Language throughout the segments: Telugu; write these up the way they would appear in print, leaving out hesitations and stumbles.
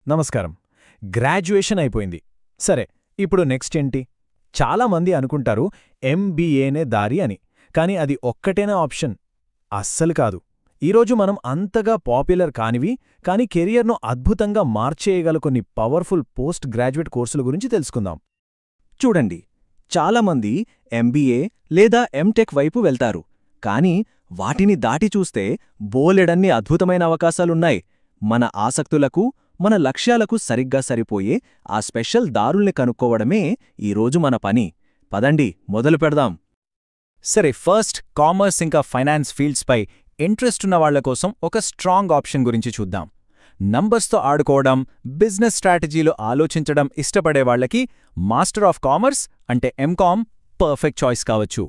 నమస్కారం. గ్రాడ్యుయేషన్ అయిపోయింది. సరే, ఇప్పుడు నెక్స్ట్ ఏంటి? చాలామంది అనుకుంటారు ఎంబీఏనే దారి అని. కానీ అది ఒక్కటేనా ఆప్షన్? అస్సలు కాదు. ఈరోజు మనం అంతగా పాపులర్ కానివి, కానీ కెరియర్ను అద్భుతంగా మార్చేయగల కొన్ని పవర్ఫుల్ పోస్ట్ గ్రాడ్యుయేట్ కోర్సుల గురించి తెలుసుకుందాం. చూడండి, చాలామంది ఎంబీఏ లేదా ఎంటెక్ వైపు వెళ్తారు. కానీ వాటిని దాటి చూస్తే బోలెడన్ని అద్భుతమైన అవకాశాలున్నాయి. మన ఆసక్తులకు, మన లక్ష్యాలకు సరిగ్గా సరిపోయే ఆ స్పెషల్ దారుల్ని కనుక్కోవడమే ఈరోజు మన పని. పదండి, మొదలు పెడదాం. సరే, ఫస్ట్ కామర్స్ ఇంకా ఫైనాన్స్ ఫీల్డ్స్పై ఇంట్రెస్ట్ ఉన్న వాళ్ల కోసం ఒక స్ట్రాంగ్ ఆప్షన్ గురించి చూద్దాం. నంబర్స్తో ఆడుకోవడం, బిజినెస్ స్ట్రాటజీలో ఆలోచించడం ఇష్టపడే వాళ్లకి మాస్టర్ ఆఫ్ కామర్స్ అంటే ఎంకామ్ పర్ఫెక్ట్ చాయిస్ కావచ్చు.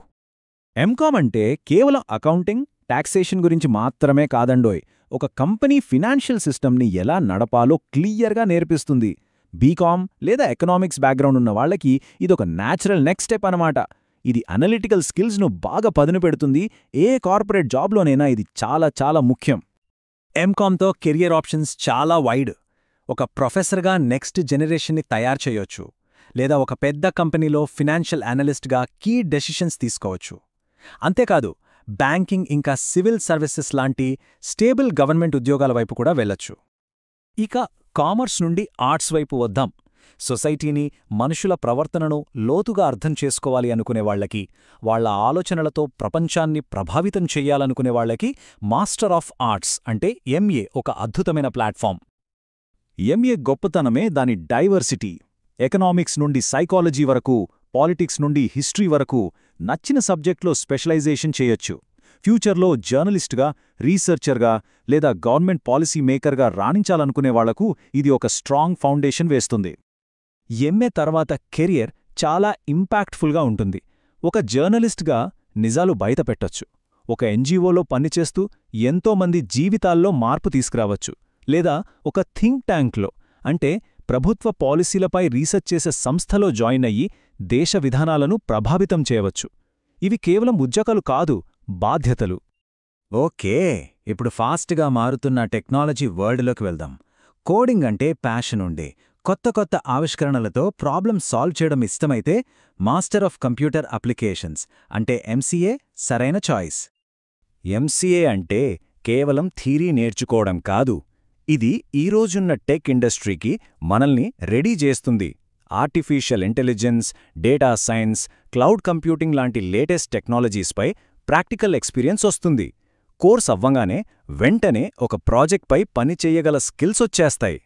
ఎంకామ్ అంటే కేవలం అకౌంటింగ్, టాక్సేషన్ గురించి మాత్రమే కాదండోయ్. ఒక కంపెనీ ఫినాన్షియల్ సిస్టమ్ని ఎలా నడపాలో క్లియర్గా నేర్పిస్తుంది. బీకామ్ లేదా ఎకనామిక్స్ బ్యాక్గ్రౌండ్ ఉన్న వాళ్లకి ఇదొక న్యాచురల్ నెక్స్ట్ స్టెప్ అనమాట. ఇది అనలిటికల్ స్కిల్స్ను బాగా పదును పెడుతుంది. ఏ కార్పొరేట్ జాబ్లోనైనా ఇది చాలా చాలా ముఖ్యం. ఎంకామ్తో కెరియర్ ఆప్షన్స్ చాలా వైడ్. ఒక ప్రొఫెసర్గా నెక్స్ట్ జనరేషన్ని తయారు చేయొచ్చు, లేదా ఒక పెద్ద కంపెనీలో ఫినాన్షియల్ అనలిస్ట్గా కీ డెసిషన్స్ తీసుకోవచ్చు. అంతేకాదు, బ్యాంకింగ్ ఇంకా సివిల్ సర్వీసెస్ లాంటి స్టేబుల్ గవర్నమెంట్ ఉద్యోగాల వైపు కూడా వెళ్ళొచ్చు. ఇక కామర్స్ నుండి ఆర్ట్స్ వైపు వద్దాం. సొసైటీని, మనుషుల ప్రవర్తనను లోతుగా అర్థం చేసుకోవాలి అనుకునేవాళ్లకి, వాళ్ల ఆలోచనలతో ప్రపంచాన్ని ప్రభావితం చెయ్యాలనుకునేవాళ్లకి మాస్టర్ ఆఫ్ ఆర్ట్స్ అంటే ఎంఏ ఒక అద్భుతమైన ప్లాట్ఫామ్. ఎంఏ గొప్పతనమే దాని డైవర్సిటీ. ఎకనామిక్స్ నుండి సైకాలజీ వరకు, పాలిటిక్స్ నుండి హిస్టరీ వరకు నచ్చిన సబ్జెక్ట్లో స్పెషలైజేషన్ చేయొచ్చు. ఫ్యూచర్లో జర్నలిస్ట్గా, రీసెర్చర్గా లేదా గవర్నమెంట్ పాలసీ మేకర్గా రాణించాలనుకునేవాళ్లకు ఇది ఒక స్ట్రాంగ్ ఫౌండేషన్ వేస్తుంది. ఎంఏ తర్వాత కెరియర్ చాలా ఇంపాక్ట్ఫుల్గా ఉంటుంది. ఒక జర్నలిస్ట్గా నిజాలు బయటపెట్టొచ్చు. ఒక ఎన్జీఓలో పనిచేస్తూ ఎంతోమంది జీవితాల్లో మార్పు తీసుకురావచ్చు. లేదా ఒక థింక్ ట్యాంక్లో, అంటే ప్రభుత్వ పాలసీలపై రీసెర్చ్ చేసే సంస్థలో జాయిన్ అయ్యి దేశ విధానాలను ప్రభావితం చేయవచ్చు. ఇవి కేవలం ఉద్యోగాలు కాదు, బాధ్యతలు. ఓకే, ఇప్పుడు ఫాస్ట్గా మారుతున్న టెక్నాలజీ వరల్డ్లోకి వెళ్దాం. కోడింగ్ అంటే ప్యాషన్ ఉండే, కొత్త కొత్త ఆవిష్కరణలతో ప్రాబ్లమ్ సాల్వ్ చేయడం ఇష్టమైతే మాస్టర్ ఆఫ్ కంప్యూటర్ అప్లికేషన్స్ అంటే ఎంసీఏ సరైన చాయిస్. ఎంసీఏ అంటే కేవలం థియరీ నేర్చుకోవడం కాదు. ఇది ఈరోజున్న టెక్ ఇండస్ట్రీకి మనల్ని రెడీ చేస్తుంది. Artificial intelligence, data science, cloud computing లాంటి లేటెస్ట్ టెక్నాలజీస్పై ప్రాక్టికల్ ఎక్స్పీరియన్స్ వస్తుంది. కోర్స్ అవ్వంగానే వెంటనే ఒక ప్రాజెక్ట్పై పనిచెయ్యగల స్కిల్స్ వచ్చేస్తాయి.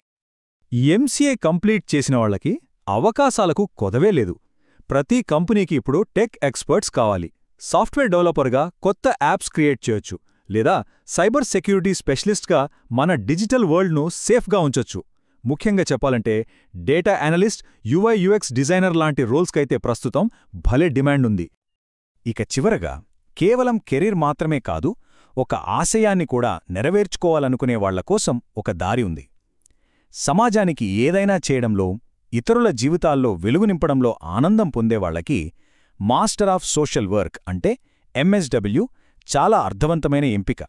ఎంసీఏ కంప్లీట్ చేసిన వాళ్లకి అవకాశాలకు కొదవే లేదు. ప్రతి కంపెనీకి ఇప్పుడు టెక్ ఎక్స్పర్ట్స్ కావాలి. సాఫ్ట్వేర్ డెవలపర్గా కొత్త యాప్స్ క్రియేట్ చేయొచ్చు, లేదా సైబర్ సెక్యూరిటీ స్పెషలిస్ట్గా మన డిజిటల్ వరల్డ్ను సేఫ్గా ఉంచొచ్చు. ముఖ్యంగా చెప్పాలంటే data analyst, UI UX designer లాంటి రోల్స్కైతే ప్రస్తుతం భలే డిమాండ్ ఉంది. ఇక చివరగా, కేవలం కెరీర్ మాత్రమే కాదు, ఒక ఆశయాన్ని కూడా నెరవేర్చుకోవాలనుకునే వాళ్ల కోసం ఒక దారి ఉంది. సమాజానికి ఏదైనా చేయడంలో, ఇతరుల జీవితాల్లో వెలుగు నింపడంలో ఆనందం పొందేవాళ్లకి మాస్టర్ ఆఫ్ సోషల్ వర్క్ అంటే ఎంఎస్డబ్ల్యూ చాలా అర్థవంతమైన ఎంపిక.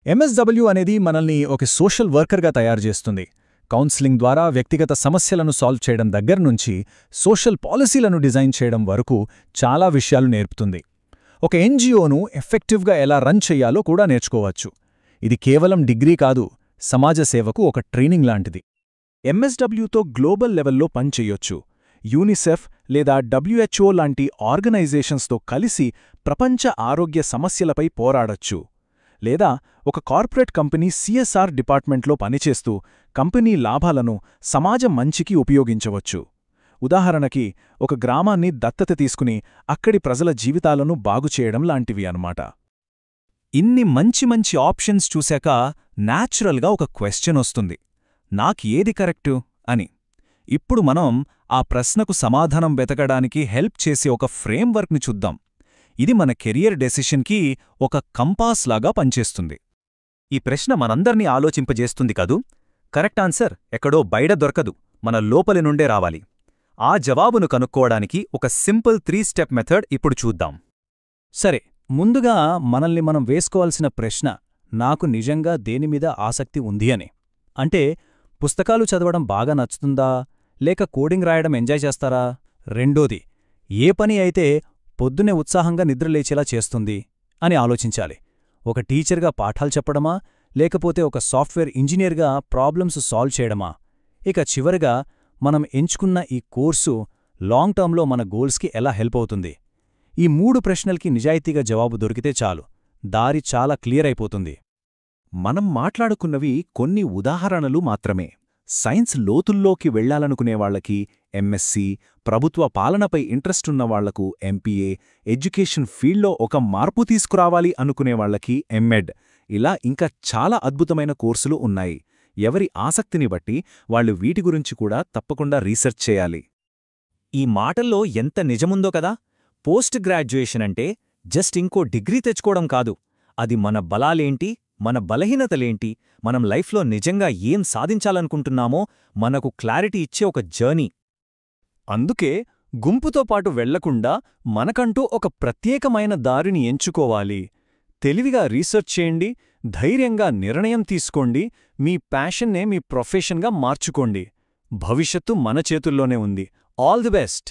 ఎంఎస్డబ్ల్యూ అనేది మనల్ని ఒక సోషల్ వర్కర్గా తయారు చేస్తుంది. కౌన్సిలింగ్ ద్వారా వ్యక్తిగత సమస్యలను సాల్వ్ చేయడం దగ్గర్నుంచి సోషల్ పాలసీలను డిజైన్ చేయడం వరకు చాలా విషయాలు నేర్పుతుంది. ఒక ఎన్జీఓను ఎఫెక్టివ్గా ఎలా రన్ చెయ్యాలో కూడా నేర్చుకోవచ్చు. ఇది కేవలం డిగ్రీ కాదు, సమాజ సేవకు ఒక ట్రైనింగ్ లాంటిది. ఎంఎస్డబ్ల్యూతో గ్లోబల్ లెవెల్లో పనిచెయ్యొచ్చు. యూనిసెఫ్ లేదా డబ్ల్యూహెచ్ఓ లాంటి ఆర్గనైజేషన్స్తో కలిసి ప్రపంచ ఆరోగ్య సమస్యలపై పోరాడొచ్చు. లేదా ఒక కార్పొరేట్ కంపెనీ సిఎస్ఆర్ డిపార్ట్మెంట్లో పనిచేస్తూ కంపెనీ లాభాలను సమాజం మంచికి ఉపయోగించవచ్చు. ఉదాహరణకి, ఒక గ్రామాన్ని దత్తత తీసుకుని అక్కడి ప్రజల జీవితాలను బాగుచేయడం లాంటివి అన్నమాట. ఇన్ని మంచి మంచి ఆప్షన్స్ చూశాక న్యాచురల్గా ఒక క్వశ్చన్ వస్తుంది, నాకు ఏది కరెక్టు అని. ఇప్పుడు మనం ఆ ప్రశ్నకు సమాధానం వెతకడానికి హెల్ప్ చేసే ఒక ఫ్రేమ్వర్క్ని చూద్దాం. ఇది మన కెరియర్ డెసిషన్కి ఒక కంపాస్ లాగా పనిచేస్తుంది. ఈ ప్రశ్న మనందర్నీ ఆలోచింపజేస్తుంది కదూ. కరెక్ట్ ఆన్సర్ ఎక్కడో బయట దొరకదు, మన లోపలి నుండే రావాలి. ఆ జవాబును కనుక్కోవడానికి ఒక సింపుల్ 3 స్టెప్ మెథడ్ ఇప్పుడు చూద్దాం. సరే, ముందుగా మనల్ని మనం వేసుకోవాల్సిన ప్రశ్న, నాకు నిజంగా దేనిమీద ఆసక్తి ఉంది అని. అంటే పుస్తకాలు చదవడం బాగా నచ్చుతుందా లేక కోడింగ్ రాయడం ఎంజాయ్ చేస్తారా? రెండోది, ఏ పని అయితే పొద్దునే ఉత్సాహంగా నిద్రలేచేలా చేస్తుంది అని ఆలోచించాలి. ఒక టీచర్గా పాఠాలు చెప్పడమా లేకపోతే ఒక సాఫ్ట్వేర్ ఇంజనీర్గా ప్రాబ్లమ్స్ సాల్వ్ చేయడమా? ఇక చివరగా మనం ఎంచుకున్న ఈ కోర్సు లాంగ్ టర్మ్లో మన గోల్స్కి ఎలా హెల్ప్ అవుతుంది? ఈ 3 ప్రశ్నలకి నిజాయితీగా జవాబు దొరికితే చాలు, దారి చాలా క్లియర్ అయిపోతుంది. మనం మాట్లాడుకున్నవి కొన్ని ఉదాహరణలు మాత్రమే. సైన్స్ లోతుల్లోకి వెళ్లాలనుకునేవాళ్లకి ఎంఎస్సి, ప్రభుత్వ పాలనపై ఇంట్రెస్ట్ ఉన్నవాళ్లకు ఎంపీఏ, ఎడ్యుకేషన్ ఫీల్డ్లో ఒక మార్పు తీసుకురావాలి అనుకునేవాళ్లకి ఎంఎడ్, ఇలా ఇంకా చాలా అద్భుతమైన కోర్సులు ఉన్నాయి. ఎవరి ఆసక్తిని బట్టి వాళ్ళు వీటి గురించి కూడా తప్పకుండా రీసెర్చ్ చేయాలి. ఈ మాటల్లో ఎంత నిజముందో కదా! పోస్ట్ గ్రాడ్యుయేషన్ అంటే జస్ట్ ఇంకో డిగ్రీ తెచ్చుకోవడం కాదు. అది మన బలాలేంటి, మన బలహీనతలేంటి, మనం లైఫ్లో నిజంగా ఏం సాధించాలనుకుంటున్నామో మనకు క్లారిటీ ఇచ్చే ఒక జర్నీ. అందుకే గుంపుతో పాటు వెళ్లకుండా మనకంటూ ఒక ప్రత్యేకమైన దారిని ఎంచుకోవాలి. తెలివిగా రీసెర్చ్ చేయండి, ధైర్యంగా నిర్ణయం తీసుకోండి, మీ ప్యాషన్నే మీ ప్రొఫెషన్గా మార్చుకోండి. భవిష్యత్తు మన చేతుల్లోనే ఉంది. All the best!